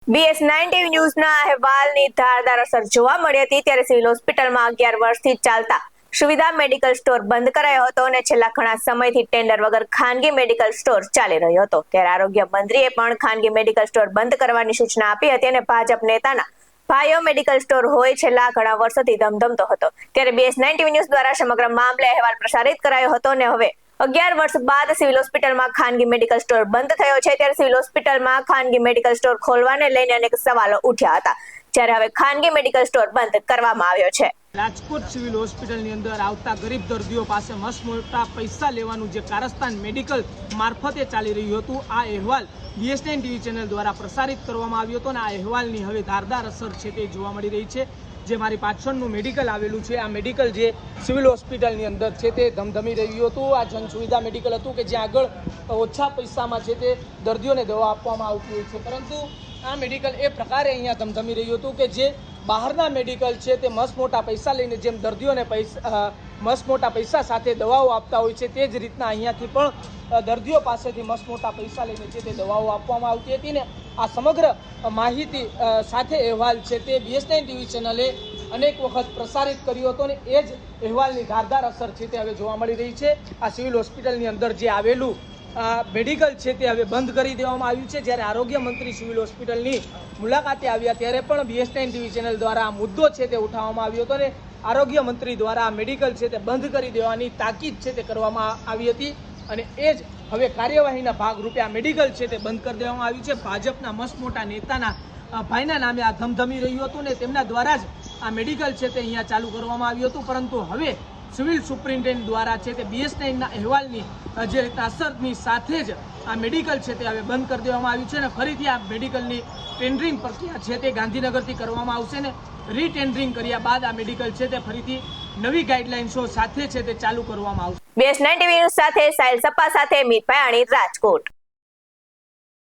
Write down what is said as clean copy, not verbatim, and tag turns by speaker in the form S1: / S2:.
S1: BS9 TV ન્યૂઝના અહેવાલની ધારદાર અસર જોવા મળી હતી ત્યારે સિવિલ હોસ્પિટલમાં 11 વર્ષથી ચાલતા સુવિધા મેડિકલ સ્ટોર બંધ કરાયો હતો અને છેલ્લા ઘણા સમયથી ટેન્ડર વગર ખાનગી મેડિકલ સ્ટોર ચાલી રહ્યો હતો ત્યારે આરોગ્ય મંત્રીએ પણ ખાનગી મેડિકલ સ્ટોર બંધ કરવાની સૂચના આપી હતી અને ભાજપ નેતાના ભાઈઓ મેડિકલ સ્ટોર હોય છેલ્લા ઘણા વર્ષોથી ધમધમતો હતો ત્યારે BS9 ટીવી ન્યૂઝ દ્વારા સમગ્ર મામલે અહેવાલ પ્રસારિત કરાયો હતો અને હવે 11 વર્ષ બાદ સિવિલ હોસ્પિટલમાં ખાનગી મેડિકલ સ્ટોર બંધ થયો છે ત્યારે સિવિલ હોસ્પિટલમાં ખાનગી મેડિકલ સ્ટોર ખોલવાને લઈને અનેક સવાલો ઉઠ્યા હતા જ્યારે હવે ખાનગી મેડિકલ સ્ટોર બંધ કરવામાં આવ્યો છે।
S2: રાજકોટ સિવિલ હોસ્પિટલની અંદર આવતા ગરીબ દર્દીઓ પાસે મસ્ત મોટા પૈસા લેવાનું જે કારસ્તાન મેડિકલ મારફતે ચાલી રહ્યું હતું આ અહેવાલ BS9 ટીવી ચેનલ દ્વારા પ્રસારિત કરવામાં આવ્યો હતો અને આ અહેવાલની હવે ધારદાર અસર છે તે જોવા મળી રહી છે। જે મારી પાછળનું મેડિકલ આવેલું છે આ મેડિકલ જે સિવિલ હોસ્પિટલની અંદર છે તે ધમધમી રહ્યું હતું। આ જન સુવિધા મેડિકલ હતું કે જ્યાં આગળ ઓછા પૈસામાં છે તે દર્દીઓને દવા આપવામાં આવતી હોય છે, પરંતુ આ મેડિકલ એ પ્રકારે અહીંયા ધમધમી રહ્યું હતું કે જે બહારના મેડિકલ છે તે મસ્ત મોટા પૈસા લઈને જેમ દર્દીઓને મસ્ત મોટા પૈસા સાથે દવાઓ આપતા હોય છે તે જ રીતના અહીંયાથી પણ દર્દીઓ પાસેથી મસ્ત મોટા પૈસા લઈને છે તે દવાઓ આપવામાં આવતી હતી ને આ સમગ્ર માહિતી સાથે અહેવાલ છે તે BS9 ટીવી ચેનલે અનેક વખત પ્રસારિત કર્યો હતો અને એ જ અહેવાલની ધારદાર અસર છે તે હવે જોવા મળી રહી છે। આ સિવિલ હોસ્પિટલની અંદર જે આવેલું મેડિકલ છે તે હવે બંધ કરી દેવામાં આવ્યું છે। જ્યારે આરોગ્ય મંત્રી સિવિલ હોસ્પિટલની મુલાકાતે આવ્યા ત્યારે પણ BS9 ટીવી ચેનલ દ્વારા આ મુદ્દો છે તે ઉઠાવવામાં આવ્યો હતો અને આરોગ્ય મંત્રી દ્વારા આ મેડિકલ છે તે બંધ કરી દેવાની તાકીદ છે તે કરવામાં આવી હતી અને એ જ હવે કાર્યવાહીના ભાગરૂપે આ મેડિકલ છે તે બંધ કરી દેવામાં આવ્યું છે। ભાજપના મસ્ત મોટા નેતાના ભાઈના નામે આ ધમધમી રહ્યું હતું ને તેમના દ્વારા જ આ મેડિકલ છે તે અહીંયા ચાલુ કરવામાં આવ્યું હતું, પરંતુ હવે સિવિલ સુપ્રિન્ટેન્ડન્ટ દ્વારા છે તે BS9ના અહેવાલની જે રીતના અસરની સાથે જ આ મેડિકલ છે તે હવે બંધ કરી દેવામાં આવ્યું છે અને ફરીથી આ મેડિકલની ટેન્ડરિંગ પ્રક્રિયા છે તે ગાંધીનગરથી કરવામાં આવશે ને રીટેન્ડરિંગ કર્યા બાદ આ મેડિકલ છે તે ફરીથી નવી ગાઈડલાઇન્સો સાથે છે તે ચાલુ કરવામાં આવશે।
S1: BS9 ટીવી ન્યૂઝ સાથે સાહિલ સપ્પા સાથે મીત પયાણી, રાજકોટ।